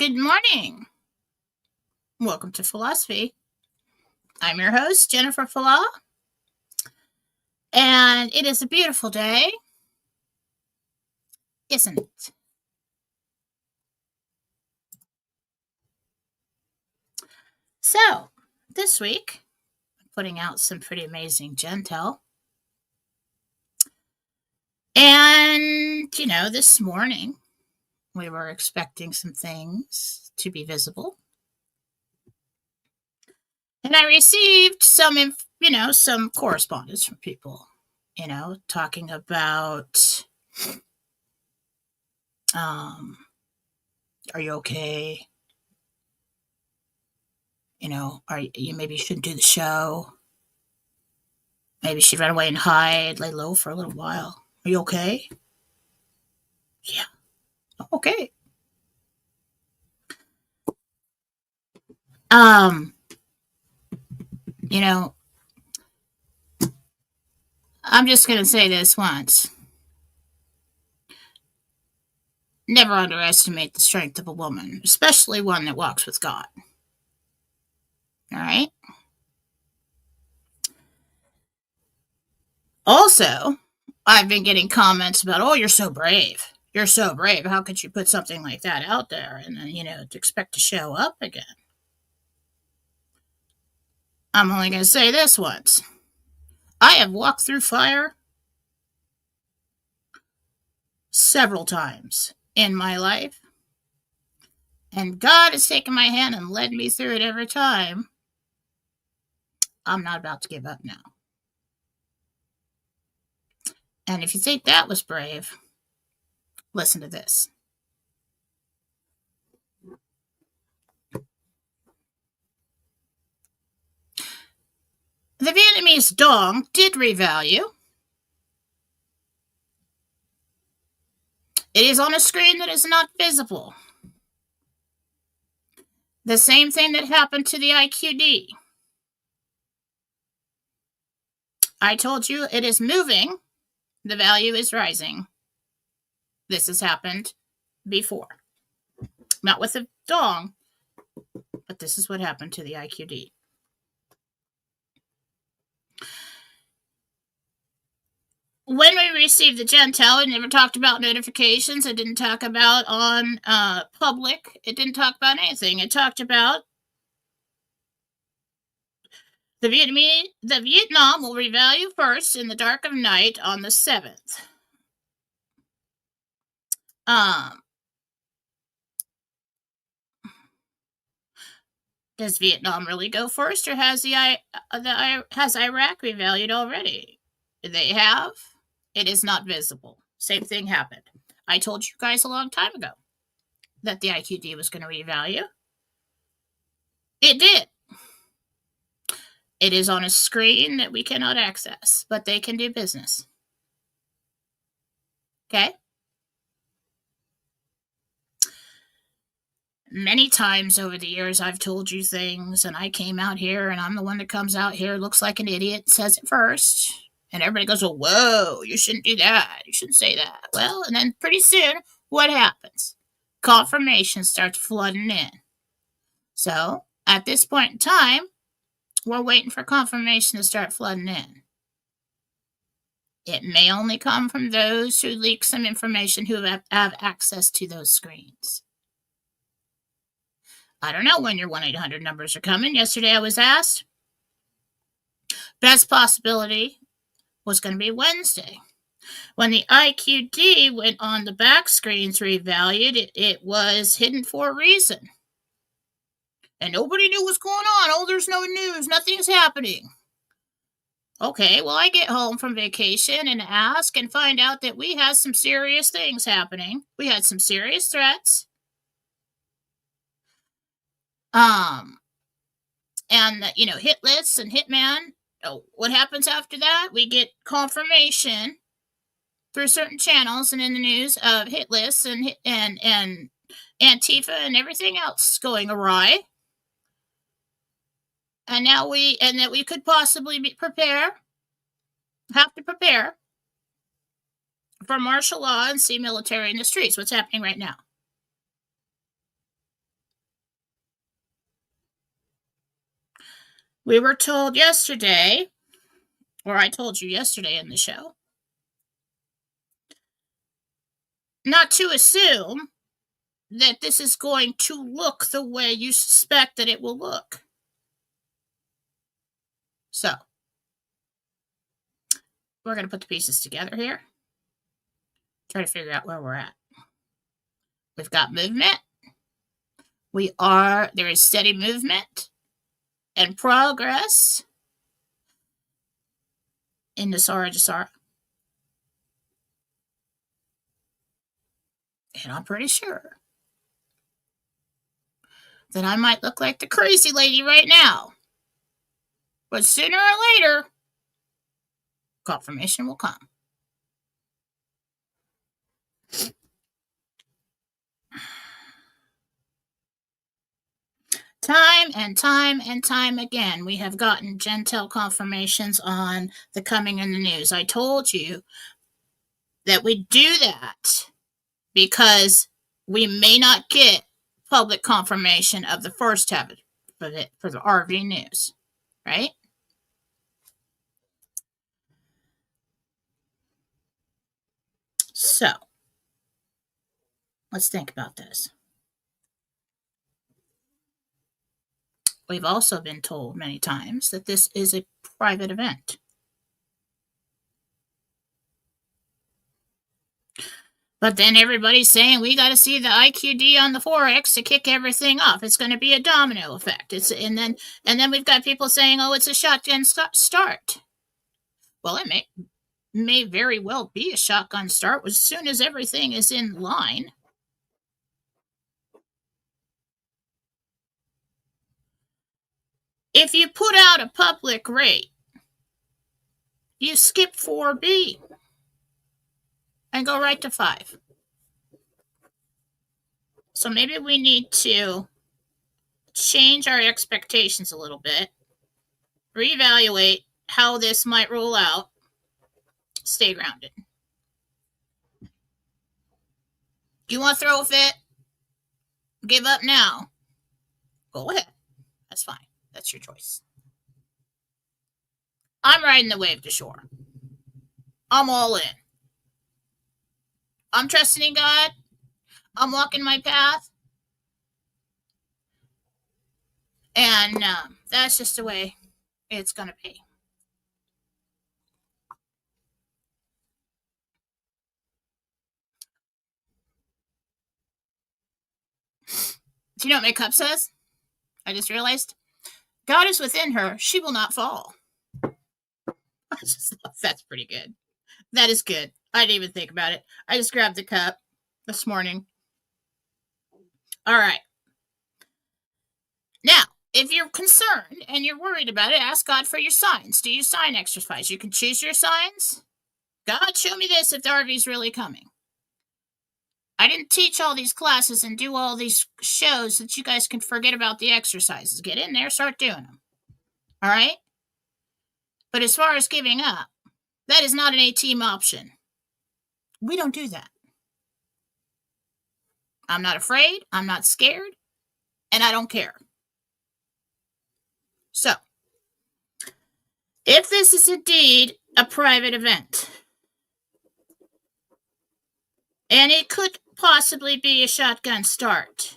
Good morning. Welcome to Fallawsophy. I'm your host, Jennifer Fallaw, and it is a beautiful day, isn't it? So, this week, I'm putting out some pretty amazing Jentel. And, this morning, we were expecting some things to be visible. And I received some correspondence from people, talking about, are you okay? Maybe you shouldn't do the show. Maybe you should run away and hide, lay low for a little while. Are you okay? Yeah. Okay. I'm just going to say this once. Never underestimate the strength of a woman, especially one that walks with God. All right? Also, I've been getting comments about, oh, you're so brave. You're so brave. How could you put something like that out there and then, to expect to show up again? I'm only going to say this once. I have walked through fire several times in my life, and God has taken my hand and led me through it every time. I'm not about to give up now. And if you think that was brave, listen to this. The Vietnamese dong did revalue. It is on a screen that is not visible. The same thing that happened to the IQD. I told you it is moving. The value is rising. This has happened before. Not with the dong, but this is what happened to the IQD. When we received the Jentel, it never talked about notifications. It didn't talk about on public. It didn't talk about anything. It talked about the Vietnam will revalue first in the dark of night on the 7th. Does Vietnam really go first, or has has Iraq revalued already? They have. It is not visible. Same thing happened. I told you guys a long time ago that the IQD was going to revalue. It did. It is on a screen that we cannot access, but they can do business. Okay? Many times over the years, I've told you things, and I came out here, and I'm the one that comes out here, looks like an idiot, says it first, and everybody goes, oh, whoa, you shouldn't do that. You shouldn't say that. Well, and then pretty soon, what happens? Confirmation starts flooding in. So, at this point in time, we're waiting for confirmation to start flooding in. It may only come from those who leak some information who have access to those screens. I don't know when your 1-800 numbers are coming. Yesterday I was asked. Best possibility was going to be Wednesday. When the IQD went on the back screens revalued, it was hidden for a reason. And nobody knew what's going on. Oh, there's no news. Nothing's happening. Okay, well, I get home from vacation and ask and find out that we had some serious things happening. We had some serious threats. And hit lists and hitman. Oh, what happens after that? We get confirmation through certain channels and in the news of hit lists and Antifa and everything else going awry. And now that we could possibly have to prepare for martial law and see military in the streets. What's happening right now? We were told yesterday, or I told you yesterday in the show, not to assume that this is going to look the way you suspect that it will look. So, we're going to put the pieces together here, try to figure out where we're at. We've got movement. There is steady movement and progress in Nasara Jasara. And I'm pretty sure that I might look like the crazy lady right now. But sooner or later, confirmation will come. Time and time again, we have gotten Jentel confirmations on the coming in the news. I told you that we do that because we may not get public confirmation of the first half of it for the RV news, right? So, let's think about this. We've also been told many times that this is a private event. But then everybody's saying we got to see the IQD on the Forex to kick everything off. It's going to be a domino effect. And then we've got people saying, "Oh, it's a shotgun start." Well, it may very well be a shotgun start as soon as everything is in line. If you put out a public rate, you skip 4B and go right to 5. So maybe we need to change our expectations a little bit, reevaluate how this might roll out, stay grounded. You want to throw a fit? Give up now? Go ahead. That's fine. That's your choice. I'm riding the wave to shore. I'm all in. I'm trusting in God. I'm walking my path. And that's just the way it's going to be. Do you know what my cup says? I just realized. God is within her. She will not fall. That's pretty good. That is good. I didn't even think about it. I just grabbed the cup this morning. All right. Now, if you're concerned and you're worried about it, ask God for your signs. Do you sign exercise? You can choose your signs. God, show me this if the RV's really coming. I didn't teach all these classes and do all these shows that you guys can forget about the exercises. Get in there, start doing them. All right? But as far as giving up, that is not an A-team option. We don't do that. I'm not afraid, I'm not scared, and I don't care. So, if this is indeed a private event, and it could possibly be a shotgun start,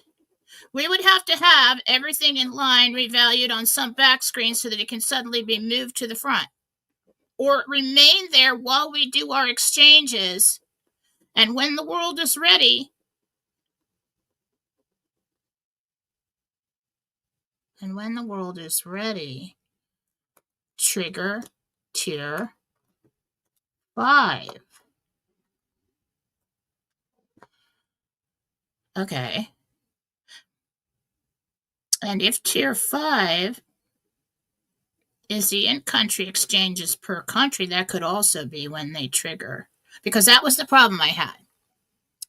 we would have to have everything in line revalued on some back screen so that it can suddenly be moved to the front, or remain there while we do our exchanges, and when the world is ready, trigger tier 5. Okay. And if tier 5 is the in-country exchanges per country, that could also be when they trigger. Because that was the problem I had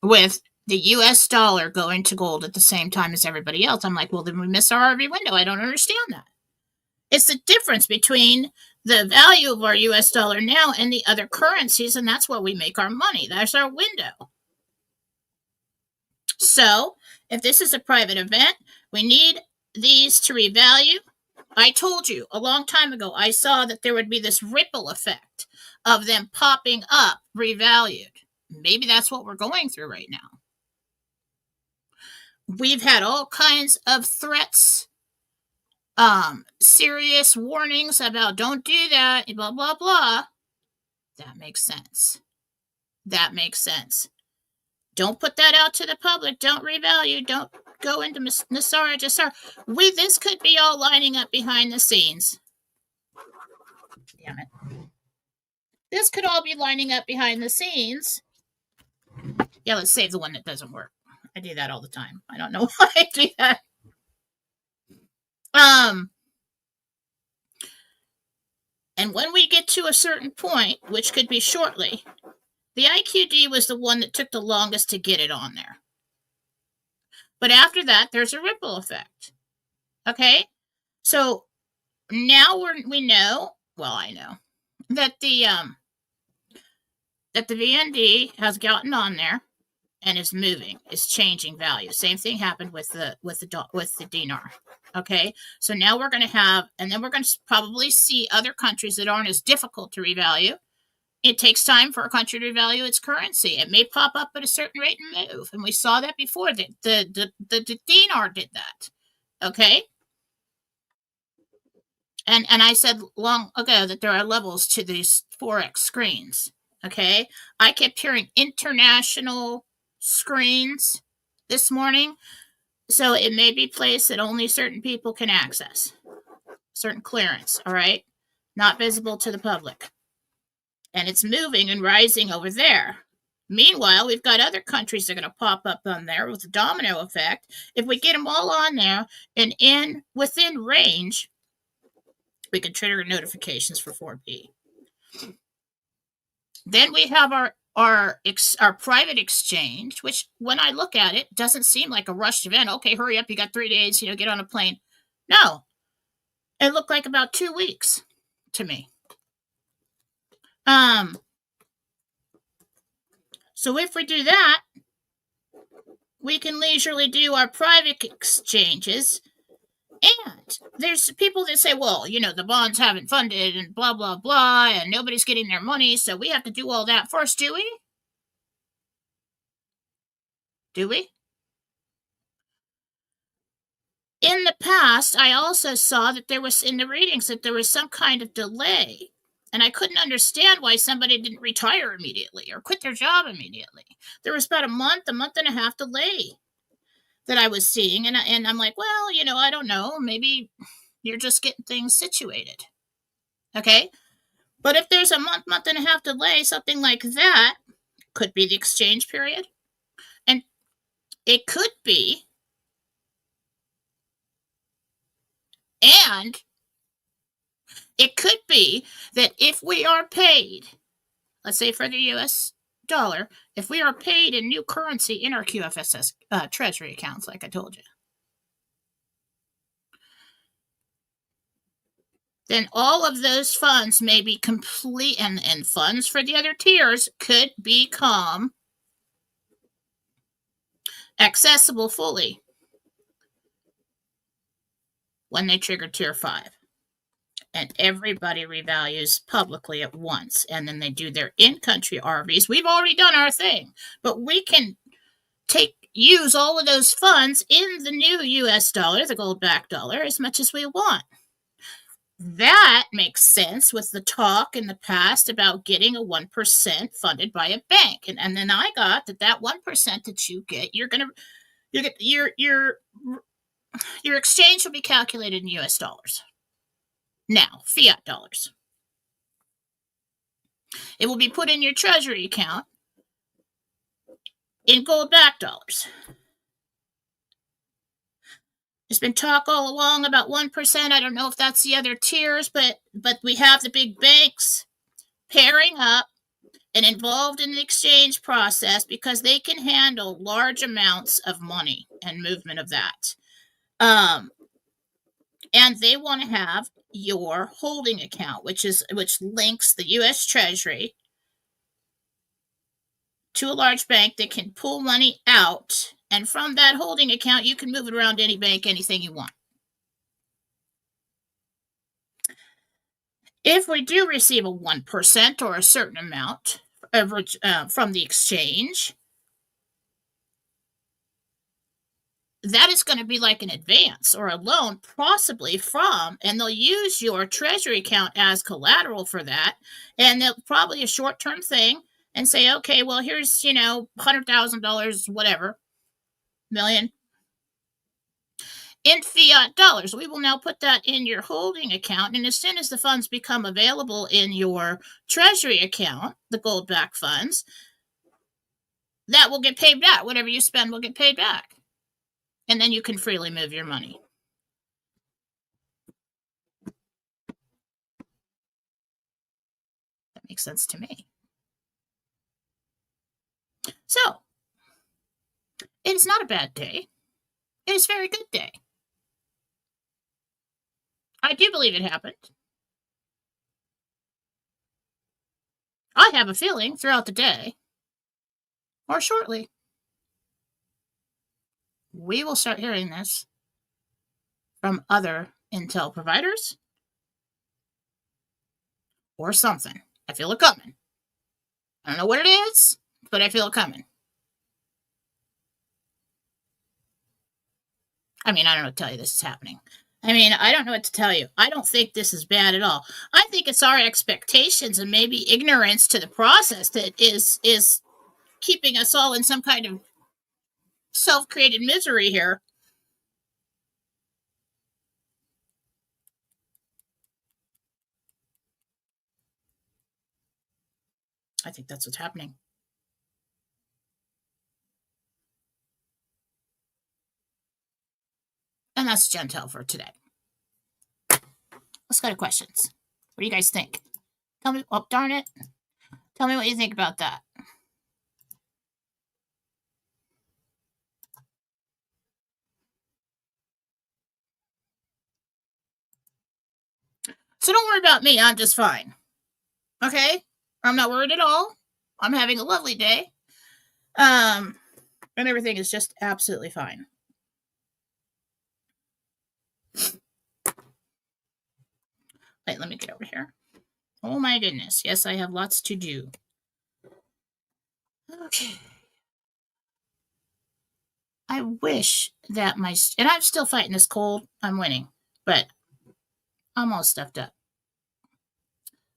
with the US dollar going to gold at the same time as everybody else. I'm like, well, then we miss our RV window. I don't understand that. It's the difference between the value of our US dollar now and the other currencies, and that's where we make our money. That's our window. So, if this is a private event, we need these to revalue I told you a long time ago, I saw that there would be this ripple effect of them popping up revalued. Maybe that's what we're going through right now. We've had all kinds of threats, serious warnings about don't do that, blah, blah, blah. That makes sense. That makes sense. Don't put that out to the public. Don't revalue. Don't go into Nasara Jasar. This could be all lining up behind the scenes. Damn it. This could all be lining up behind the scenes. Yeah, let's save the one that doesn't work. I do that all the time. I don't know why I do that. And when we get to a certain point, which could be shortly, the IQD was the one that took the longest to get it on there. But after that, there's a ripple effect. Okay? So now we know, well, I know, that the VND has gotten on there and is moving, is changing value. Same thing happened with the dinar. Okay, so now we're going to have, and then we're going to probably see other countries that aren't as difficult to revalue. It takes time for a country to revalue its currency. It may pop up at a certain rate and move, and we saw that before. The dinar did that. Okay, and I said long ago that there are levels to these forex screens. Okay, I kept hearing international screens this morning. So it may be placed that only certain people can access, certain clearance, all right? Not visible to the public. And it's moving and rising over there. Meanwhile, we've got other countries that are going to pop up on there with a domino effect. If we get them all on there and within range, we can trigger notifications for 4B. Then we have our private exchange, which when I look at it, doesn't seem like a rushed event. Okay, hurry up. You got 3 days, get on a plane. No, it looked like about 2 weeks to me. So if we do that, we can leisurely do our private exchanges. And there's people that say, well, the bonds haven't funded and blah, blah, blah, and nobody's getting their money, so we have to do all that first, do we? Do we? In the past, I also saw that there was, in the readings, that there was some kind of delay. And I couldn't understand why somebody didn't retire immediately or quit their job immediately. There was about a month and a half delay that I was seeing. And I'm like, well, I don't know. Maybe you're just getting things situated. Okay? But if there's a month and a half delay, something like that could be the exchange period. And it could be. And it could be that if we are paid, let's say for the US dollar, if we are paid in new currency in our QFSS treasury accounts, like I told you, then all of those funds may be complete, and funds for the other tiers could become accessible fully when they trigger tier 5. And everybody revalues publicly at once, and then they do their in-country RVs. We've already done our thing, but we can use all of those funds in the new US dollar, the gold-backed dollar, as much as we want. That makes sense with the talk in the past about getting a 1% funded by a bank, and then I got that 1% that you get, your exchange will be calculated in US dollars. Now, fiat dollars. It will be put in your treasury account in gold-backed dollars. There's been talk all along about 1%. I don't know if that's the other tiers, but we have the big banks pairing up and involved in the exchange process because they can handle large amounts of money and movement of that. And they want to have your holding account, which links the U.S. Treasury to a large bank that can pull money out, and from that holding account, you can move it around to any bank, anything you want. If we do receive a 1% or a certain amount from the exchange, that is going to be like an advance or a loan, possibly from, and they'll use your treasury account as collateral for that. And they'll probably a short-term thing and say, okay, well, here's, $100,000, whatever, million in fiat dollars. We will now put that in your holding account. And as soon as the funds become available in your treasury account, the gold-backed funds, that will get paid back. Whatever you spend will get paid back. And then you can freely move your money. That makes sense to me. So, it is not a bad day. It is a very good day. I do believe it happened. I have a feeling throughout the day, or shortly, we will start hearing this from other intel providers or something. I feel it coming. I don't know what it is, but I feel it coming. I don't know what to tell you this is happening. I don't know what to tell you. I don't think this is bad at all. I think it's our expectations and maybe ignorance to the process that is keeping us all in some kind of self-created misery here. I think that's what's happening. And that's Jentel for today. Let's go to questions. What do you guys think? Tell me, oh, darn it. Tell me what you think about that. So don't worry about me. I'm just fine. Okay? I'm not worried at all. I'm having a lovely day. And everything is just absolutely fine. Wait, let me get over here. Oh my goodness. Yes, I have lots to do. Okay. I wish that and I'm still fighting this cold. I'm winning, but I'm all stuffed up.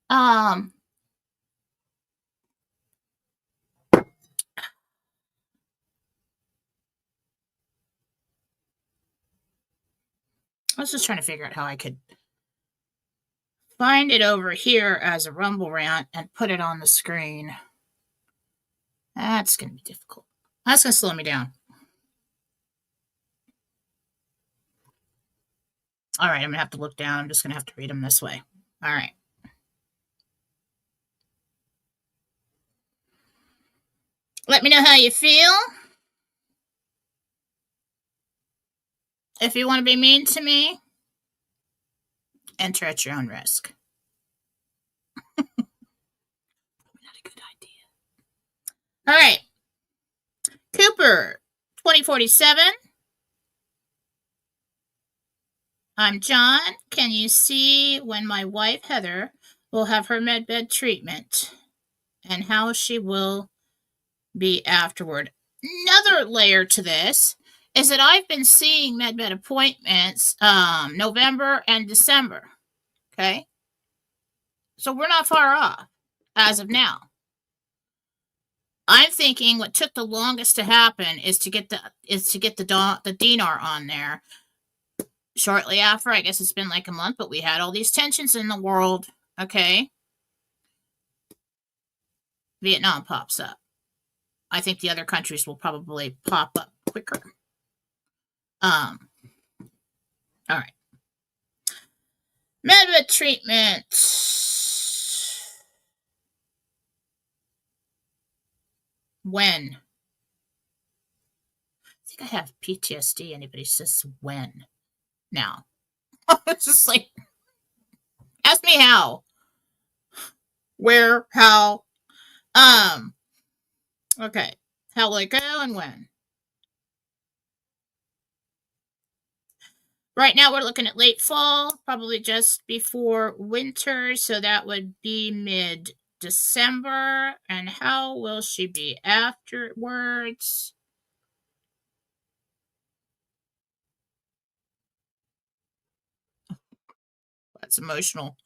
I was just trying to figure out how I could find it over here as a Rumble rant and put it on the screen. That's going to be difficult. That's going to slow me down. All right, I'm going to have to look down. I'm just going to have to read them this way. All right. Let me know how you feel. If you want to be mean to me, enter at your own risk. Probably not a good idea. All right. Cooper, 2047. I'm John. Can you see when my wife, Heather, will have her medbed treatment and how she will be afterward? Another layer to this is that I've been seeing medbed appointments November and December. Okay? So we're not far off as of now. I'm thinking what took the longest to happen is to get the dinar on there. Shortly after, I guess it's been like a month, but we had all these tensions in the world. Okay. Vietnam pops up. I think the other countries will probably pop up quicker. All right. Medbed treatment. When? I think I have PTSD. Anybody says when? Now. It's just like, ask me how. Where? How? Okay. How will it go and when? Right now we're looking at late fall, probably just before winter, so that would be mid-December. And how will she be afterwards? That's emotional.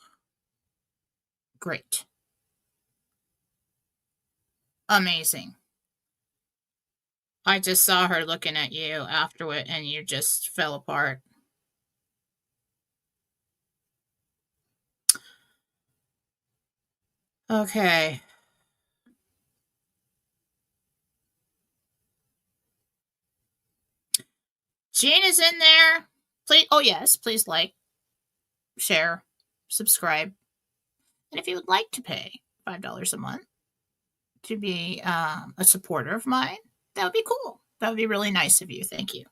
Great. Amazing. I just saw her looking at you afterward and you just fell apart. Okay. Jean is in there. Please, oh yes, please like, share, subscribe. And if you would like to pay $5 a month to be a supporter of mine, that would be cool. That would be really nice of you. Thank you.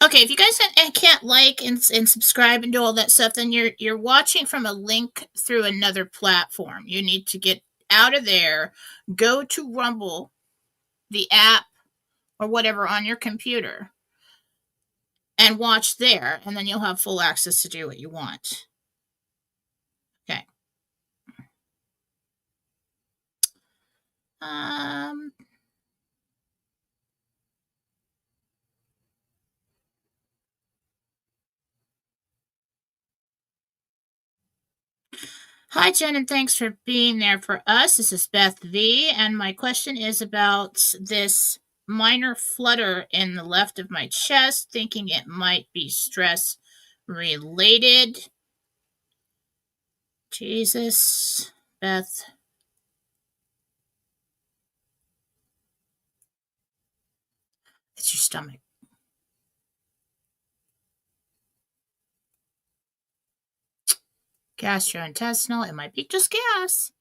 Okay, if you guys can't like and subscribe and do all that stuff, then you're watching from a link through another platform. You need to get out of there, go to Rumble, the app, or whatever on your computer, and watch there, and then you'll have full access to do what you want. Okay. Um. Hi, Jen, and thanks for being there for us. This is Beth V, and my question is about this minor flutter in the left of my chest, thinking it might be stress related. Jesus, Beth. It's your stomach. Gastrointestinal, it might be just gas.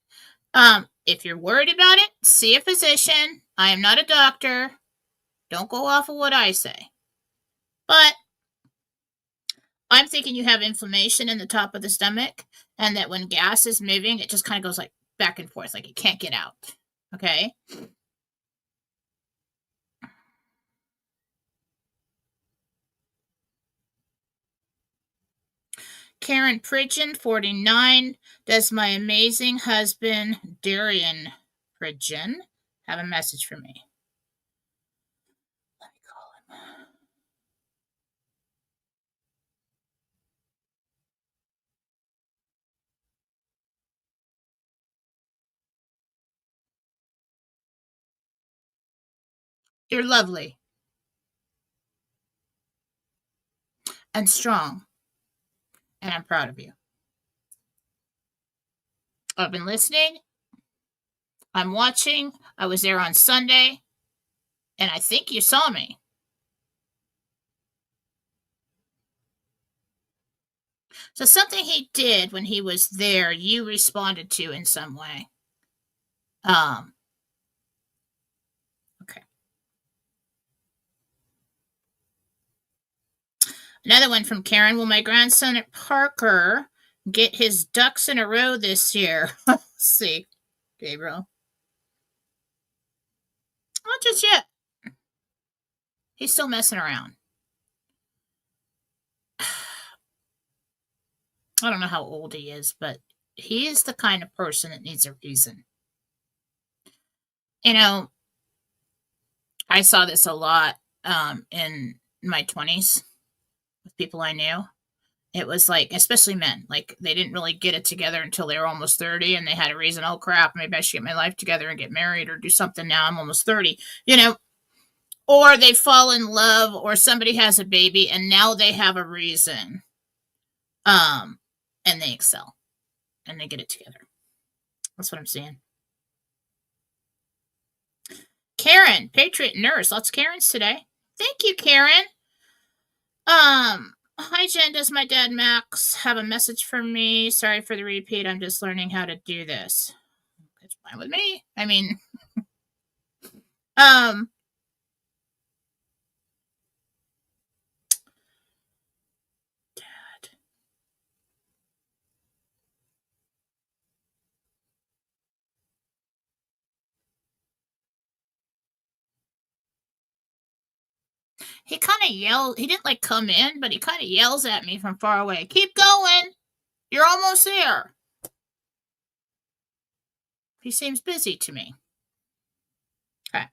If you're worried about it, see a physician. I am not a doctor. Don't go off of what I say. But I'm thinking you have inflammation in the top of the stomach, and that when gas is moving, it just kind of goes like back and forth, like it can't get out. Okay? Karen Pridgeon, 49. Does my amazing husband, Darian Pridgeon, have a message for me? Let me call him. You're lovely and strong, and I'm proud of you. I've been listening. I'm watching. I was there on Sunday, and I think you saw me. So something he did when he was there, you responded to in some way. Um, okay. Another one from Karen. Will my grandson Parker get his ducks in a row this year? Let's see, Gabriel. Not just yet. He's still messing around. I don't know how old he is, but he is the kind of person that needs a reason. You know, I saw this a lot in my 20s with people I knew. It was like, especially men, like they didn't really get it together until they were almost 30 and they had a reason, oh crap, maybe I should get my life together and get married or do something now. I'm almost 30, or they fall in love or somebody has a baby and now they have a reason. And they excel and they get it together. That's what I'm seeing. Karen, Patriot Nurse. Lots of Karens today. Thank you, Karen. Hi, Jen. Does my dad Max have a message for me? Sorry for the repeat. I'm just learning how to do this. It's fine with me. I mean, um, Dad. He kind of yelled. He didn't like come in, but he kind of yells at me from far away. Keep going. You're almost there. He seems busy to me. Okay.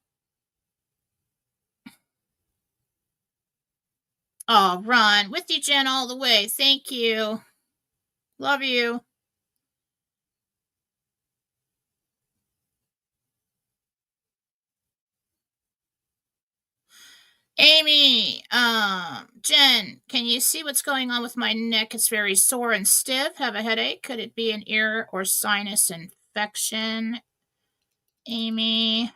Oh, Ron, with you, Jen, all the way. Thank you. Love you. Amy, Jen, can you see what's going on with my neck? It's very sore and stiff. Have a headache. Could it be an ear or sinus infection? Amy.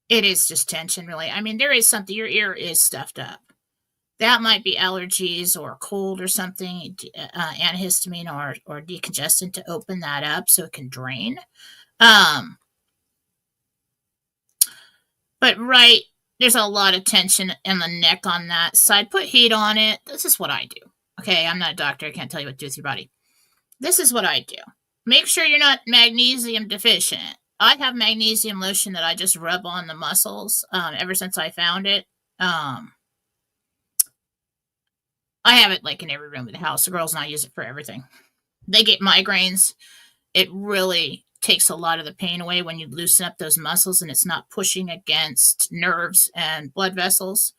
It is just tension, really. I mean, there is something. Your ear is stuffed up. That might be allergies or cold or something, antihistamine or decongestant to open that up so it can drain. Um, but right, there's a lot of tension in the neck on that side. Put heat on it. This is what I do. Okay, I'm not a doctor. I can't tell you what to do with your body. This is what I do. Make sure you're not magnesium deficient. I have magnesium lotion that I just rub on the muscles ever since I found it. I have it like in every room of the house. The girls and I use it for everything. They get migraines. It really takes a lot of the pain away when you loosen up those muscles and it's not pushing against nerves and blood vessels.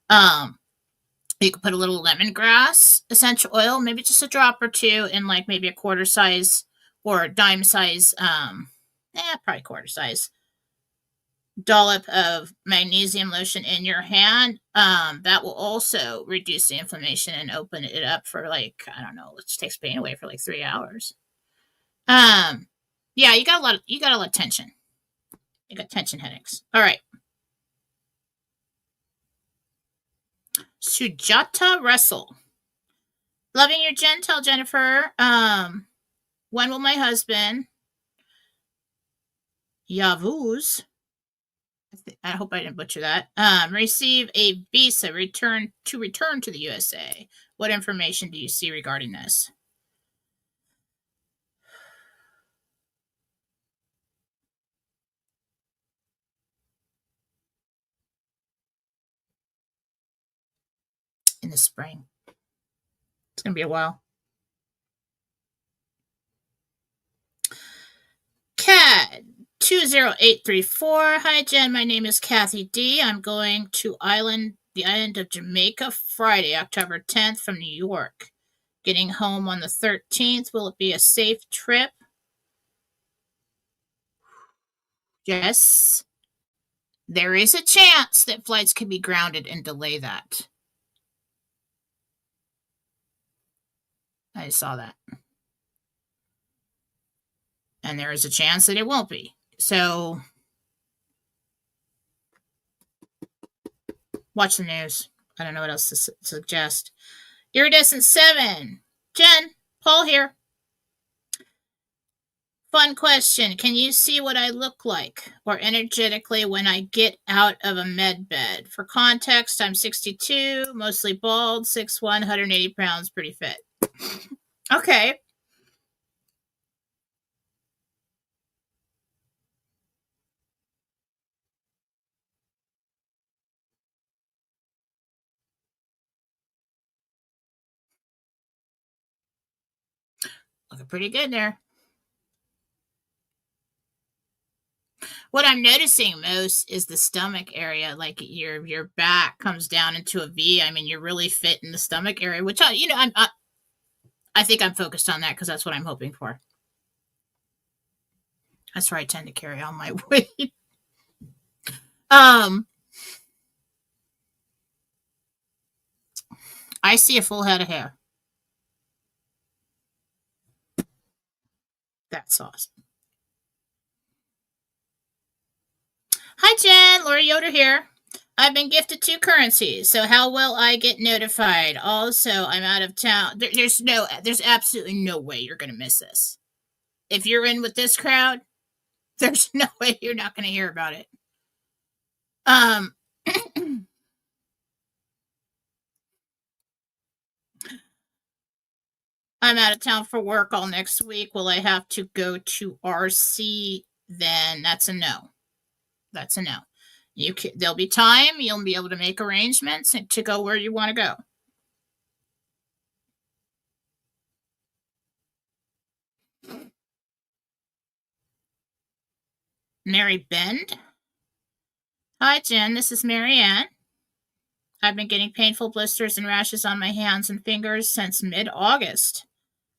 You could put a little lemongrass essential oil, maybe just a drop or two in like maybe a quarter size or a dime size, probably quarter size dollop of magnesium lotion in your hand. That will also reduce the inflammation and open it up for like, I don't know, it takes pain away for like 3 hours. Yeah, you got a lot of tension. You got tension headaches. All right. Sujata Russell. Loving your Jentel, Jennifer. When will my husband, Yavuz, I hope I didn't butcher that, receive a visa return to the USA? What information do you see regarding this? In the spring. It's going to be a while. Cat 20834. Hi, Jen. My name is Kathy D. I'm going to the island of Jamaica Friday, October 10th from New York. Getting home on the 13th. Will it be a safe trip? Yes. There is a chance that flights could be grounded and delay that. I saw that. And there is a chance that it won't be. So watch the news. I don't know what else to suggest. Iridescent 7. Jen, Paul here. Fun question. Can you see what I look like or energetically when I get out of a med bed? For context, I'm 62, mostly bald, 6'1", 180 pounds, pretty fit. Okay. Looking pretty good there. What I'm noticing most is the stomach area, like your back comes down into a V. I mean, you're really fit in the stomach area, which I think I'm focused on that because that's what I'm hoping for. That's where I tend to carry all my weight. I see a full head of hair. That's awesome. Hi, Jen. Laura Yoder here. I've been gifted 2 currencies, so how will I get notified? Also, I'm out of town. There's absolutely no way you're going to miss this. If you're in with this crowd, there's no way you're not going to hear about it. I'm out of town for work all next week. Will I have to go to RC? Then that's a no. That's a no. There'll be time. You'll be able to make arrangements to go where you want to go. Mary Bend. Hi, Jen. This is Mary Ann. I've been getting painful blisters and rashes on my hands and fingers since mid-August.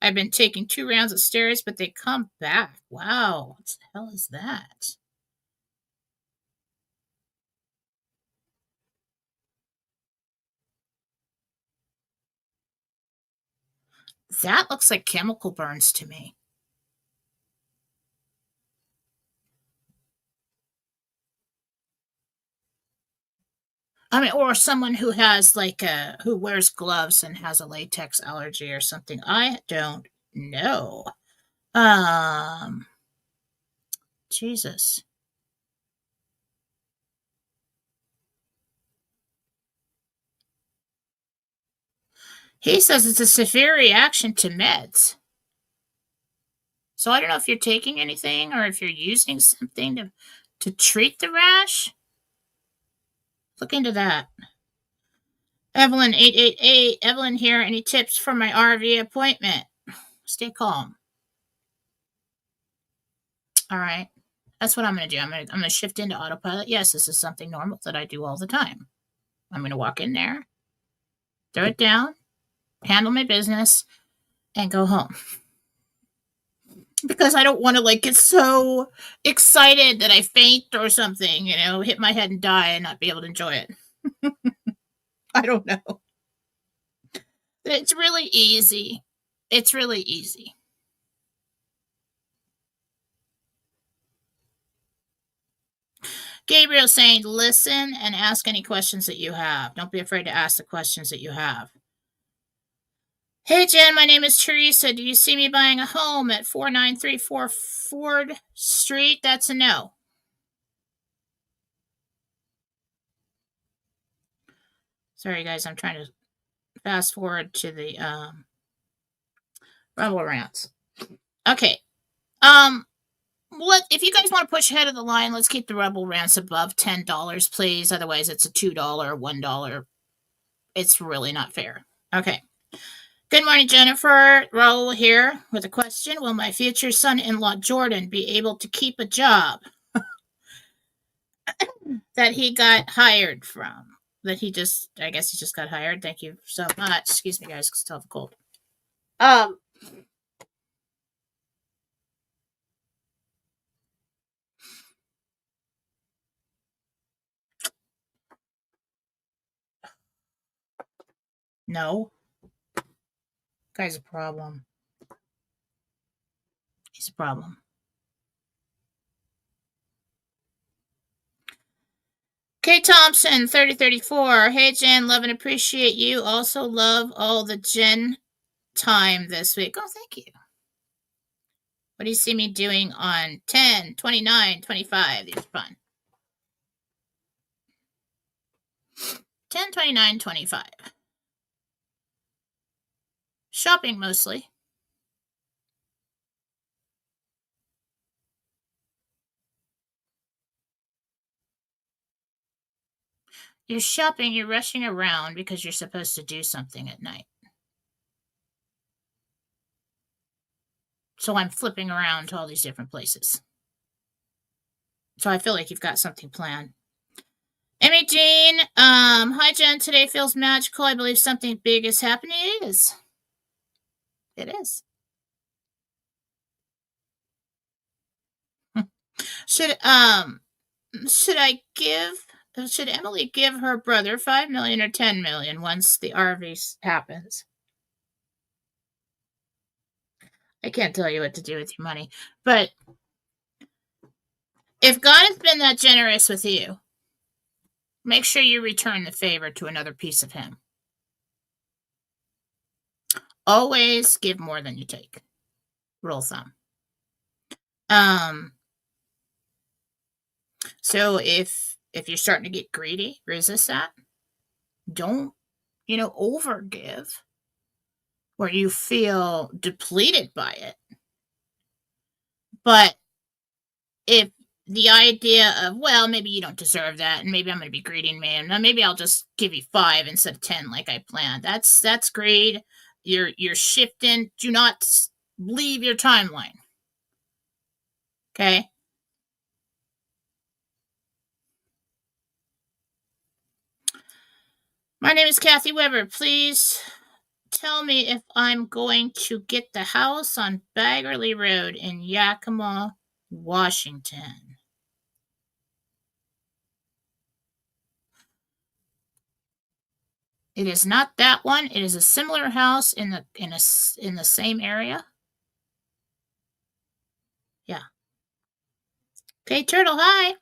I've been taking 2 rounds of steroids, but they come back. Wow. What the hell is that? That looks like chemical burns to me. I mean, or someone who has who wears gloves and has a latex allergy or something. I don't know. Jesus. He says it's a severe reaction to meds. So I don't know if you're taking anything or if you're using something to treat the rash. Look into that. Evelyn 888. Evelyn here. Any tips for my RV appointment? Stay calm. All right. That's what I'm going to do. I'm going to shift into autopilot. Yes, this is something normal that I do all the time. I'm going to walk in there, throw it down, handle my business, and go home. Because I don't want to get so excited that I faint or something, hit my head and die and not be able to enjoy it. I don't know. It's really easy. It's really easy. Gabriel saying, listen and ask any questions that you have. Don't be afraid to ask the questions that you have. Hey, Jen, my name is Teresa. Do you see me buying a home at 4934 Ford Street? That's a no. Sorry, guys, I'm trying to fast forward to the Rebel Rants. Okay. If you guys want to push ahead of the line, let's keep the Rebel Rants above $10, please. Otherwise, it's a $2, $1. It's really not fair. Okay. Good morning, Jennifer. Raul here with a question. Will my future son-in-law, Jordan, be able to keep a job that he got hired from? I guess he just got hired. Thank you so much. Excuse me, guys, because I still have a cold. No. Guy's a problem. He's a problem. Kay Thompson, 3034. Hey, Jen, love and appreciate you. Also love all the Jen time this week. Oh, thank you. What do you see me doing on 10, 29, 25? These are fun. 10, 29, 25. Shopping mostly. You're shopping, you're rushing around because you're supposed to do something at night. So I'm flipping around to all these different places. So I feel like you've got something planned. Emmy Jean, hi Jen, today feels magical. I believe something big is happening. It is. It is. Should Emily give her brother $5 million or $10 million once the RV happens? I can't tell you what to do with your money, but if God has been that generous with you, make sure you return the favor to another piece of him. Always give more than you take. Rule of thumb. So if you're starting to get greedy, resist that. Don't, overgive. where you feel depleted by it. But if the idea of, well, maybe you don't deserve that, and maybe I'm going to be greedy, man, maybe I'll just give you 5 instead of 10 like I planned. That's greed. You're shifting. Do not leave your timeline. Okay? My name is Kathy Weber. Please tell me if I'm going to get the house on Baggerly Road in Yakima, Washington. It is not that one. It is a similar house in the same area. Yeah. Okay, Turtle, hi.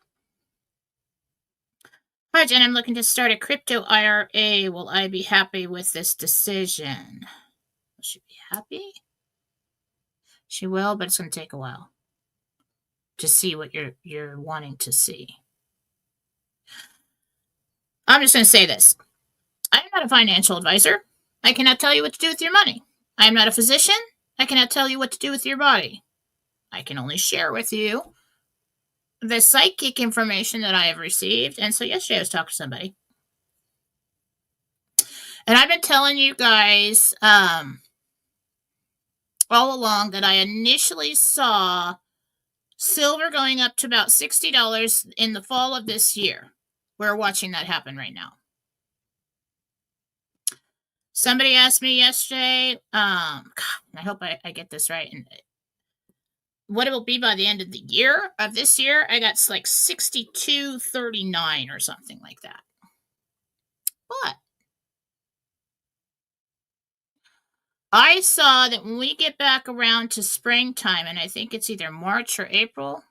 Hi, Jen. I'm looking to start a crypto IRA. Will I be happy with this decision? Will she be happy? She will, but it's going to take a while to see what you're wanting to see. I'm just going to say this. I am not a financial advisor. I cannot tell you what to do with your money. I am not a physician. I cannot tell you what to do with your body. I can only share with you the psychic information that I have received. And so yesterday I was talking to somebody. And I've been telling you guys all along that I initially saw silver going up to about $60 in the fall of this year. We're watching that happen right now. Somebody asked me yesterday, God, I hope I get this right, and what it will be by the end of the year of this year. I got like 62.39 or something like that. But I saw that when we get back around to springtime, and I think it's either March or April,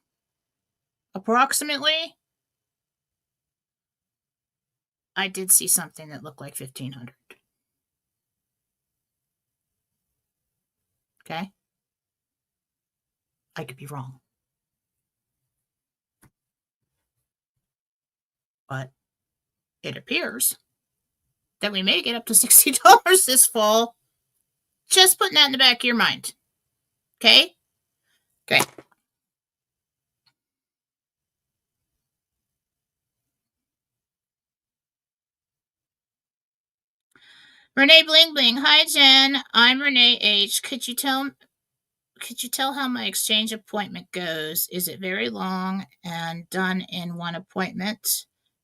approximately, I did see something that looked like 1,500. Okay? I could be wrong. But it appears that we may get up to $60 this fall. Just putting that in the back of your mind. Okay? Okay. Renee Bling Bling. Hi, Jen. I'm Renee H. Could you tell how my exchange appointment goes? Is it very long and done in one appointment?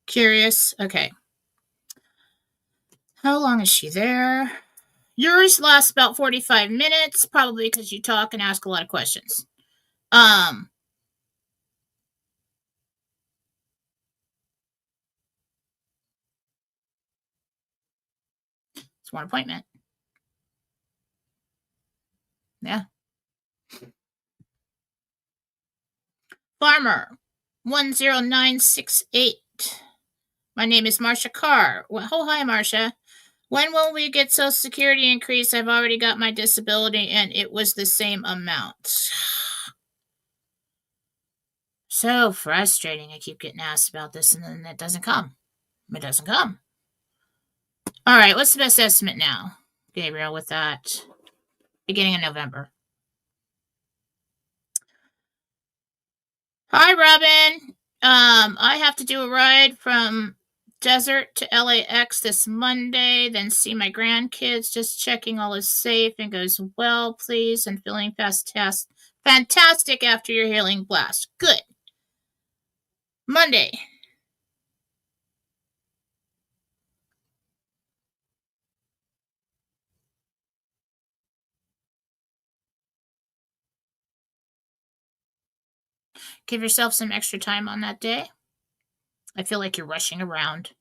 Curious. Okay. How long is she there? Yours lasts about 45 minutes, probably because you talk and ask a lot of questions. It's one appointment. Yeah. Farmer 10968. My name is Marcia Carr. Well, oh, hi, Marcia. When will we get Social Security increase? I've already got my disability, and it was the same amount. So frustrating. I keep getting asked about this, and then it doesn't come. It doesn't come. All right, what's the best estimate now, Gabriel, with that? Beginning of November. Hi, Robin. I have to do a ride from Desert to LAX this Monday, then see my grandkids. Just checking all is safe and goes well, please, and feeling fantastic after your healing blast. Good. Monday. Give yourself some extra time on that day. I feel like you're rushing around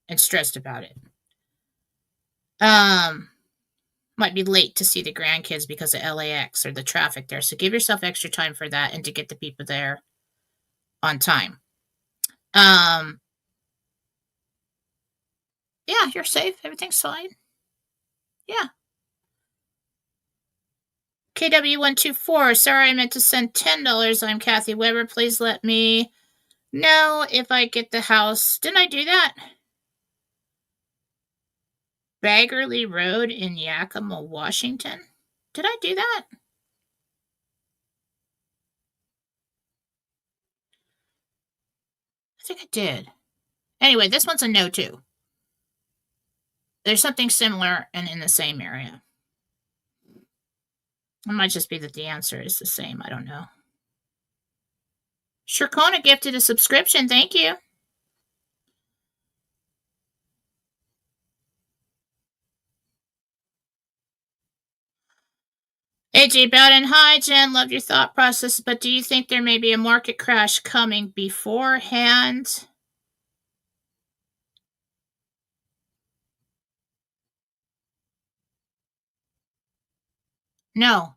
and stressed about it. Might be late to see the grandkids because of LAX or the traffic there. So give yourself extra time for that and to get the people there on time. Yeah, you're safe. Everything's fine. Yeah. KW124. Sorry, I meant to send $10. I'm Kathy Weber. Please let me know if I get the house. Didn't I do that? Baggerly Road in Yakima, Washington. Did I do that? I think I did. Anyway, this one's a no, too. There's something similar and in the same area. It might just be that the answer is the same. I don't know. Shirkona gifted a subscription. Thank you. AJ Bowden, hi, Jen. Love your thought process, but do you think there may be a market crash coming beforehand? No.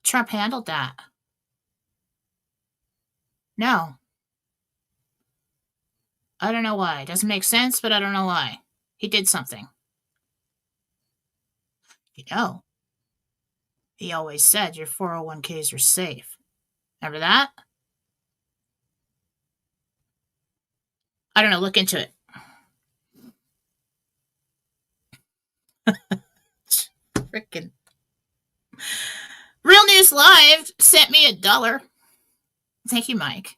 Trump handled that. No. I don't know why. It doesn't make sense, but I don't know why. He did something. You know, he always said your 401ks are safe. Remember that? I don't know. Look into it. Frickin'. Real News Live sent me $1. Thank you, Mike.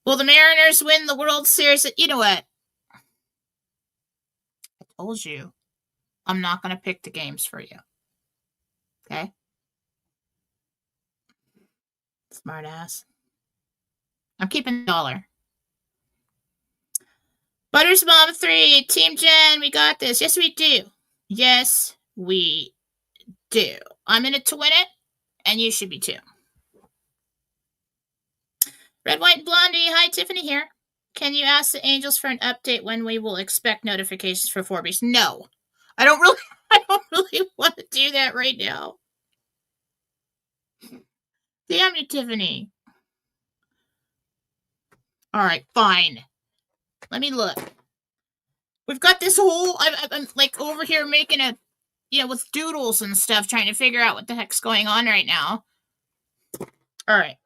Will the Mariners win the World Series? You know what? I told you. I'm not going to pick the games for you. Okay? Smart ass. I'm keeping $1. Butters Mom 3, Team Jen, we got this. Yes, we do. Yes, we do. I'm in it to win it, and you should be too. Red, White, Blondie. Hi, Tiffany here. Can you ask the angels for an update when we will expect notifications for Forbies? No. I don't really want to do that right now. Damn you, Tiffany. All right, fine. Let me look. We've got this whole. I'm like over here making a, with doodles and stuff, trying to figure out what the heck's going on right now. All right.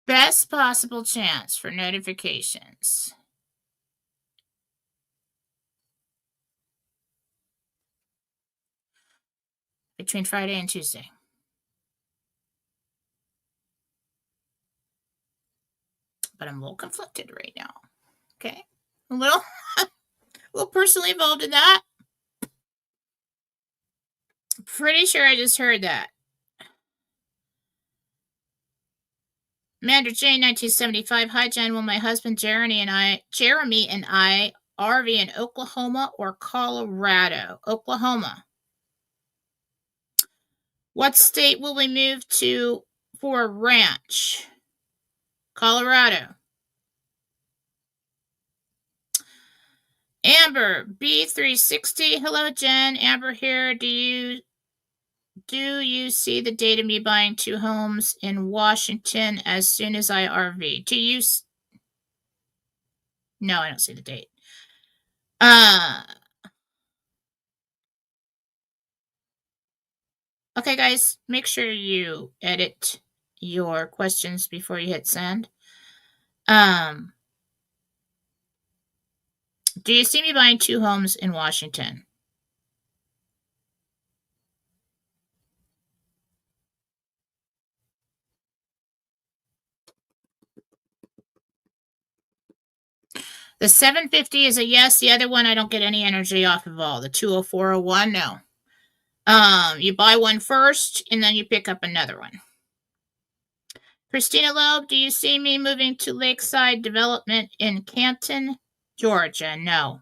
Best possible chance for notifications. Between Friday and Tuesday. But I'm a little conflicted right now. Okay? A little personally involved in that. Pretty sure I just heard that. Amanda J, 1975. Hi, Jen. Will my husband Jeremy and I RV in Oklahoma or Colorado? Oklahoma. What state will we move to for a ranch? Colorado. Amber B360. Hello, Jen. Amber here. Do you see the date of me buying 2 homes in Washington as soon as I RV? No, I don't see the date. Okay, guys, make sure you edit your questions before you hit send. Do you see me buying 2 homes in Washington? The 750 is a yes. The other one, I don't get any energy off of all. The 20401, no. You buy one first, and then you pick up another one. Christina Loeb, do you see me moving to Lakeside Development in Canton, Georgia? No.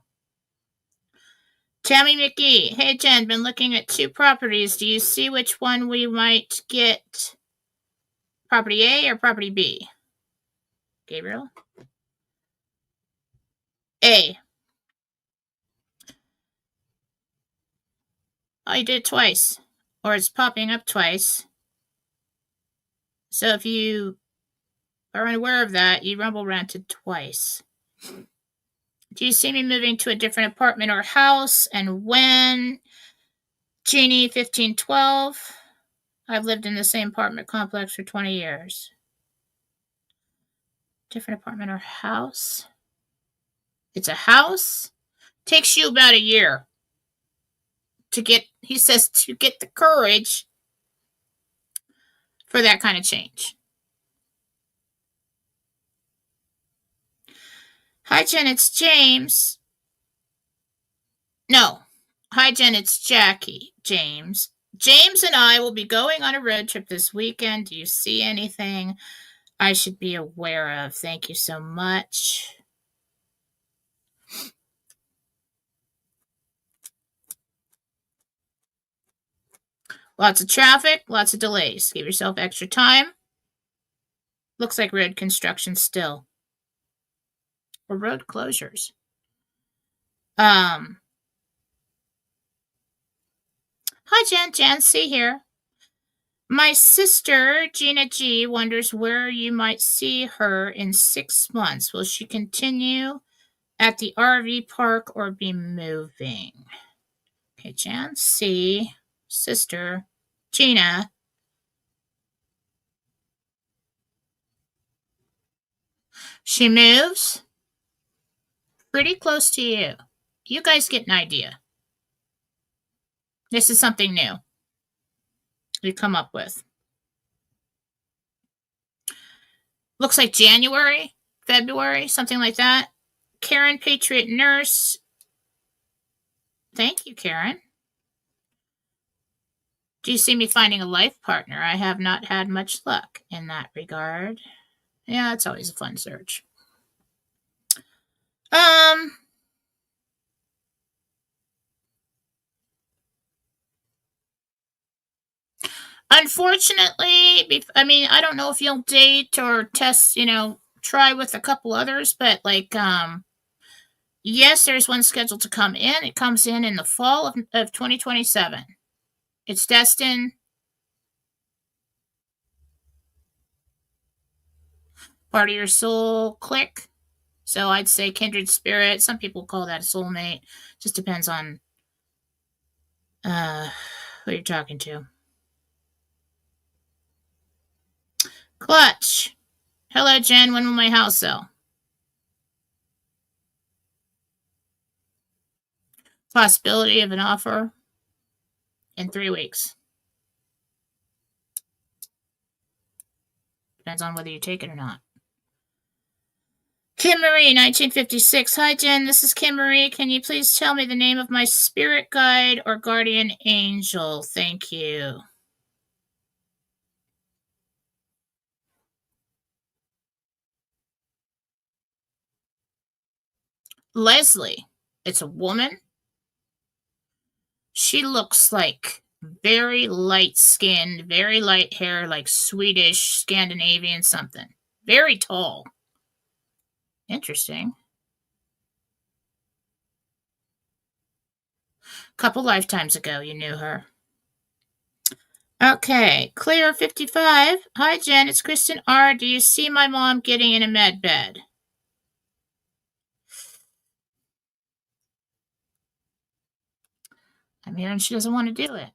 Tammy McGee, hey Jen, been looking at 2 properties. Do you see which one we might get? Property A or property B? Gabriel? A. Oh, you did it twice. Or it's popping up twice. So if you are unaware of that, you rumble ranted twice. Do you see me moving to a different apartment or house, and when? Jeannie, 1512. I've lived in the same apartment complex for 20 years. Different apartment or house? It's a house. Takes you about a year to get, he says, to get the courage for that kind of change. Hi, Jen, it's James. No. Hi, Jen, it's Jackie. James. James and I will be going on a road trip this weekend. Do you see anything I should be aware of? Thank you so much. Lots of traffic, lots of delays. Give yourself extra time. Looks like road construction still. Or road closures. Hi, Jen. Jan C. here. My sister, Gina G., wonders where you might see her in 6 months. Will she continue at the RV park or be moving? Okay, Jan C., sister, Gina. She moves pretty close to you. You guys get an idea. This is something new you come up with. Looks like January, February, something like that. Karen, Patriot Nurse. Thank you, Karen. Do you see me finding a life partner? I have not had much luck in that regard. Yeah, it's always a fun search. Unfortunately, I mean, I don't know if you'll date or test, try with a couple others, but yes, there's one scheduled to come in. It comes in the fall of 2027. It's destined. Part of your soul click. So I'd say kindred spirit. Some people call that a soulmate. Just depends on who you're talking to. Clutch. Hello, Jen. When will my house sell? Possibility of an offer in 3 weeks. Depends on whether you take it or not. Kim Marie, 1956. Hi, Jen. This is Kim Marie. Can you please tell me the name of my spirit guide or guardian angel? Thank you. Leslie. It's a woman. She looks like very light skinned, very light hair, like Swedish, Scandinavian something. Very tall. Interesting. Couple lifetimes ago, you knew her. Okay, Clear 55. Hi, Jen. It's Kristen R. Do you see my mom getting in a med bed? I'm hearing she doesn't want to do it.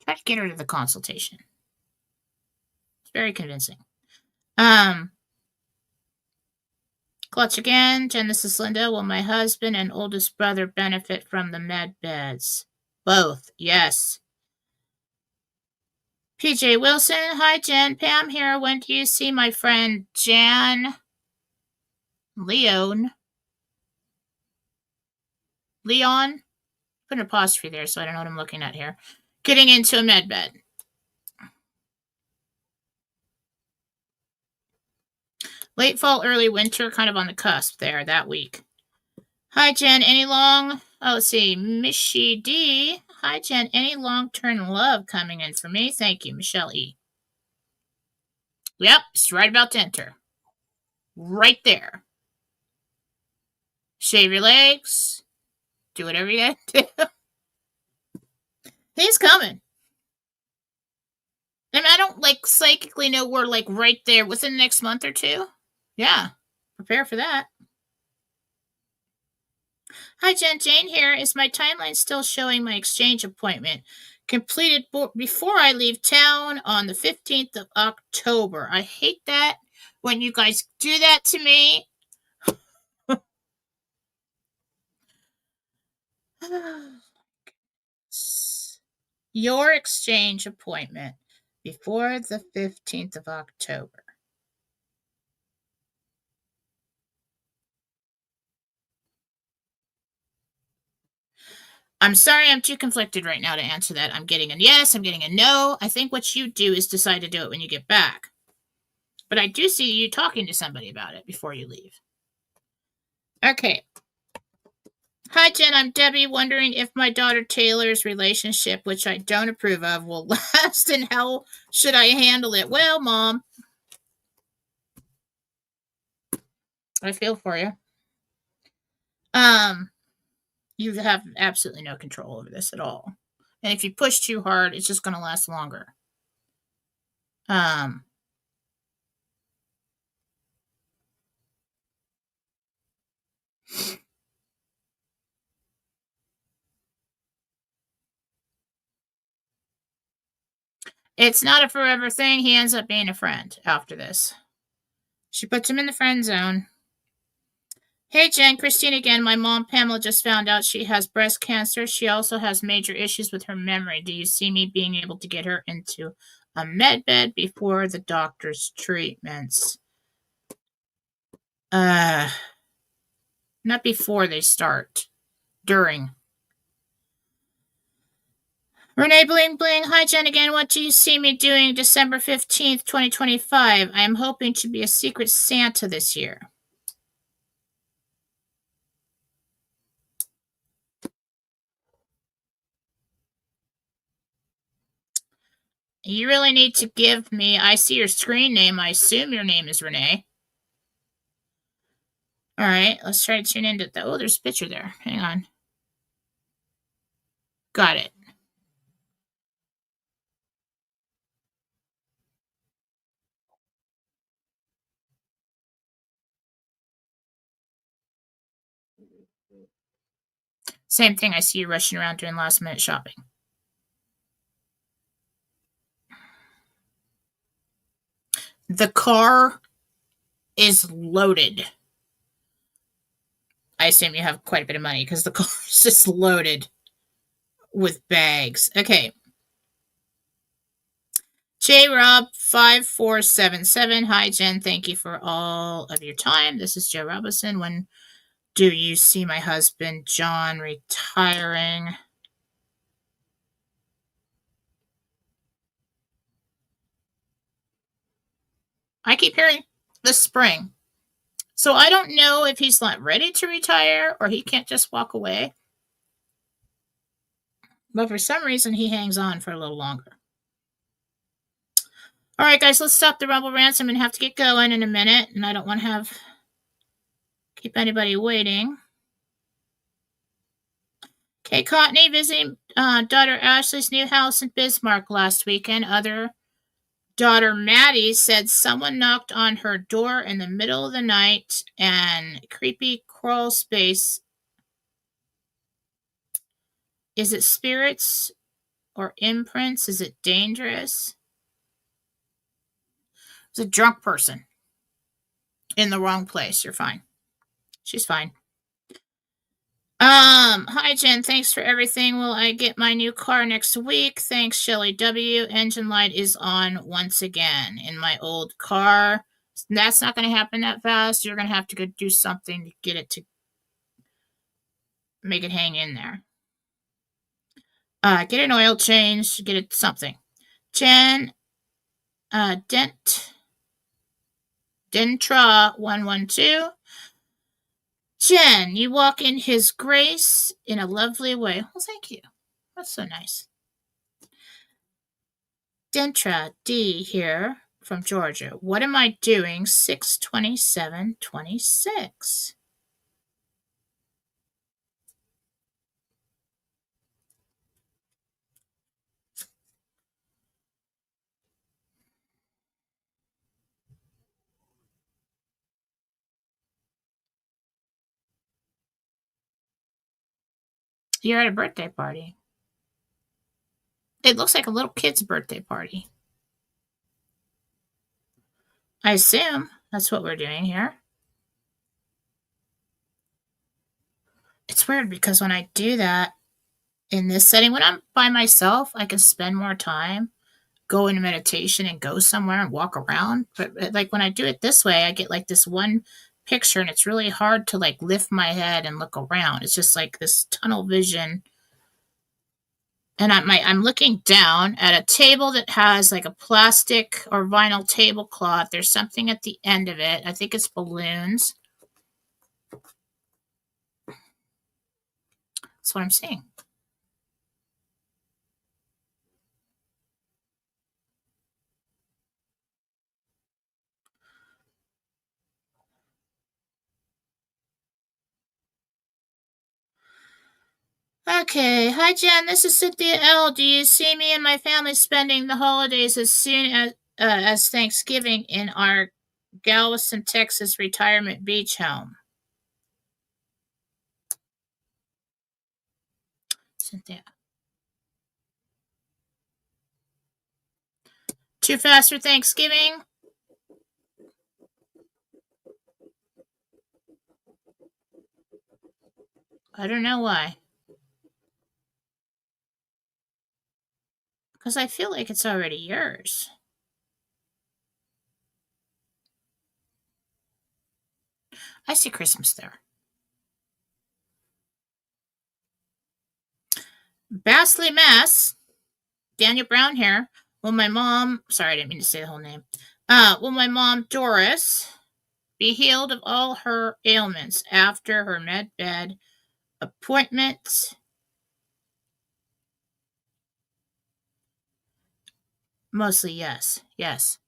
Try to get her to the consultation. It's very convincing. Clutch again. Jen, this is Linda. Will my husband and oldest brother benefit from the med beds? Both, yes. PJ Wilson. Hi, Jen. Pam here. When do you see my friend Jan Leon? Put an apostrophe there so I don't know what I'm looking at here. Getting into a med bed. Late fall, early winter, kind of on the cusp there that week. Hi, Jen. Let's see. Michie D. Hi, Jen. Any long-term love coming in for me? Thank you, Michelle E. Yep, it's right about to enter. Right there. Shave your legs. Do whatever you gotta do. He's coming. And I don't psychically know we're right there within the next month or two. Yeah, prepare for that. Hi, Jen. Jane here. Is my timeline still showing my exchange appointment completed before I leave town on the 15th of October? I hate that when you guys do that to me. Your exchange appointment before the 15th of October. I'm sorry, I'm too conflicted right now to answer that. I'm getting a yes, I'm getting a no. I think what you do is decide to do it when you get back. But I do see you talking to somebody about it before you leave. Okay. Hi, Jen. I'm Debbie, wondering if my daughter Taylor's relationship, which I don't approve of, will last and how should I handle it? Well, Mom, I feel for you. You have absolutely no control over this at all. And if you push too hard, it's just going to last longer. Um, it's not a forever thing. He ends up being a friend after this. She puts him in the friend zone. Hey, Jen, Christine again. My mom, Pamela, just found out she has breast cancer. She also has major issues with her memory. Do you see me being able to get her into a med bed before the doctor's treatments? Not before they start. During. Renee Bling Bling. Hi, Jen again. What do you see me doing December 15th, 2025? I am hoping to be a secret Santa this year. You really need to give me. I see your screen name. I assume your name is Renee. All right, let's try to tune into the. Oh, there's a picture there. Hang on. Got it. Same thing. I see you rushing around doing last minute shopping. The car is loaded. I assume you have quite a bit of money because the car is just loaded with bags. Okay. J Rob 5477. Hi, Jen. Thank you for all of your time. This is Joe Robinson. When do you see my husband, John, retiring? I keep hearing this spring. So I don't know if he's not ready to retire or he can't just walk away. But for some reason, he hangs on for a little longer. All right, guys, let's stop the rumble rants. I'm going to have to get going in a minute, and I don't want to keep anybody waiting. Okay, Courtney visiting daughter Ashley's new house in Bismarck last weekend. Other daughter Maddie said someone knocked on her door in the middle of the night and creepy crawl space. Is it spirits or imprints? Is it dangerous? It's a drunk person in the wrong place. You're fine. She's fine. Hi Jen, thanks for everything. Will I get my new car next week? Thanks, Shelly W. Engine light is on once again in my old car. That's not going to happen that fast. You're going to have to go do something to get it to make it hang in there. Get an oil change, get it something. Jen, Dentra 112. Jen, you walk in his grace in a lovely way. Well, thank you. That's so nice. Dentra D here from Georgia. What am I doing 6/27/26? You're at a birthday party. It looks like a little kid's birthday party. I assume that's what we're doing here. It's weird because when I do that in this setting, when I'm by myself, I can spend more time, go into meditation and go somewhere and walk around. But like when I do it this way, I get like this one picture and it's really hard to like lift my head and look around. It's just like this tunnel vision. And I'm looking down at a table that has like a plastic or vinyl tablecloth. There's something at the end of it. I think it's balloons. That's what I'm seeing. Okay, hi Jen, this is Cynthia L. Do you see me and my family spending the holidays as soon as Thanksgiving in our Galveston, Texas retirement beach home? Cynthia. Too fast for Thanksgiving? I don't know why. Because I feel like it's already yours. I see Christmas there. Bastley Mass, Daniel Brown here. Will my mom, sorry, I didn't mean to say the whole name. Will my mom, Doris, be healed of all her ailments after her med bed appointment? Mostly yes. Yes.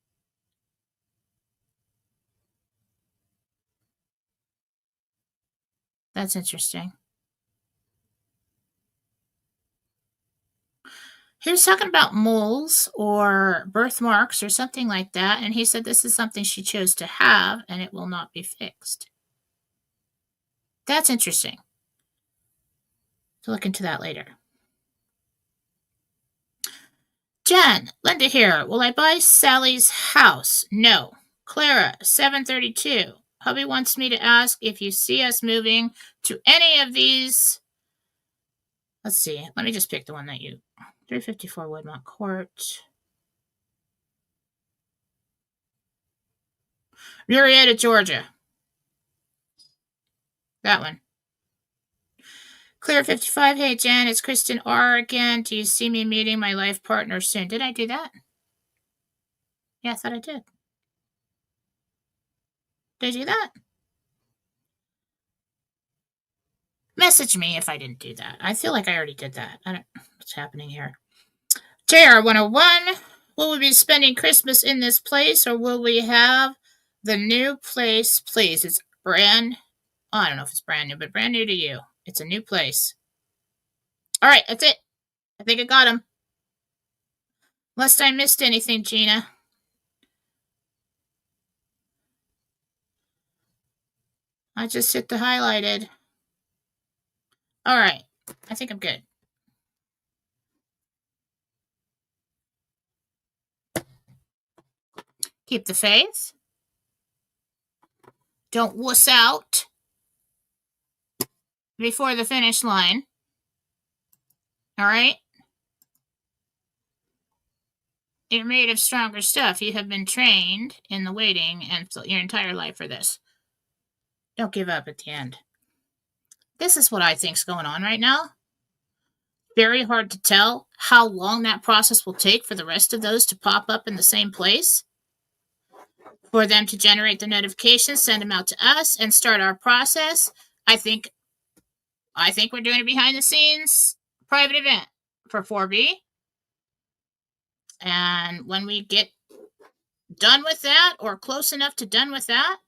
That's interesting. He was talking about moles or birthmarks or something like that, and he said this is something she chose to have and it will not be fixed. That's interesting. To look into that later. Jen, Linda here. Will I buy Sally's house? No. Clara, 732. Hubby wants me to ask if you see us moving to any of these. Let's see. Let me just pick the one that you. 354 Woodmont Court. Murrieta, Georgia. That one. Clear 55. Hey, Jen, it's Kristen R. again. Do you see me meeting my life partner soon? Did I do that? Yeah, I thought I did. Did I do that? Message me if I didn't do that. I feel like I already did that. I don't know what's happening here. JR 101. Will we be spending Christmas in this place or will we have the new place? Please, it's brand. Oh, I don't know if it's brand new, but brand new to you. It's a new place. All right, that's it. I think I got them. Unless I missed anything, Gina. I just hit the highlighted. All right, I think I'm good. Keep the faith. Don't wuss out before the finish line. All right? You're made of stronger stuff. You have been trained in the waiting and your entire life for this. Don't give up at the end. This is what I think's going on right now. Very hard to tell how long that process will take for the rest of those to pop up in the same place. For them to generate the notifications, send them out to us, and start our process. I think we're doing a behind the scenes private event for 4B. And when we get done with that or close enough to done with that,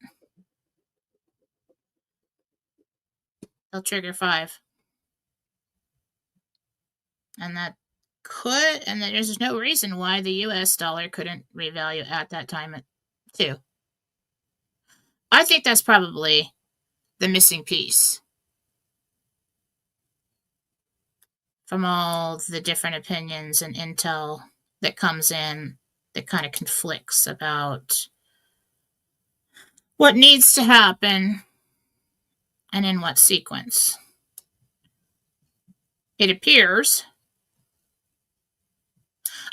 they'll trigger 5. And that could, and there's no reason why the US dollar couldn't revalue at that time too. I think that's probably the missing piece. from all the different opinions and intel that comes in that kind of conflicts about what needs to happen and in what sequence. It appears.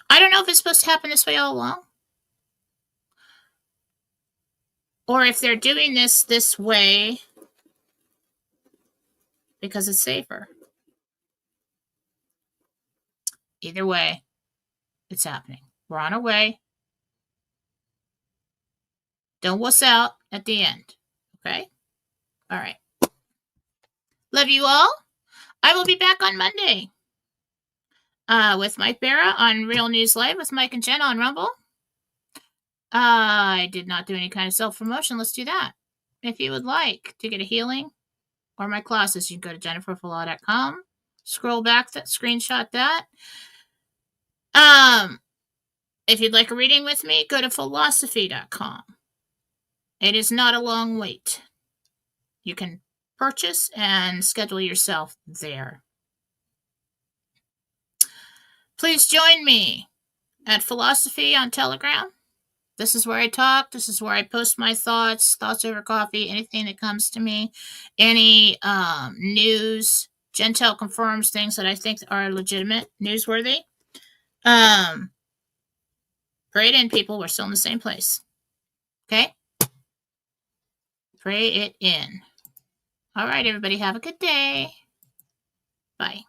I don't know if it's supposed to happen this way all along, or if they're doing this way because it's safer. Either way, it's happening. We're on our way. Don't wuss out at the end. Okay? All right. Love you all. I will be back on Monday with Mike Barra on Real News Live with Mike and Jen on Rumble. I did not do any kind of self-promotion. Let's do that. If you would like to get a healing or my classes, you can go to jenniferfallaw.com. Scroll back, screenshot that. If you'd like a reading with me, go to Fallawsophy.com. It is not a long wait. You can purchase and schedule yourself there. Please join me at Fallawsophy on Telegram. This is where I talk. This is where I post my thoughts over coffee, anything that comes to me, any news. Jentel confirms things that I think are legitimate, newsworthy. Pray it in, people. We're still in the same place. Okay? Pray it in. All right, everybody. Have a good day. Bye.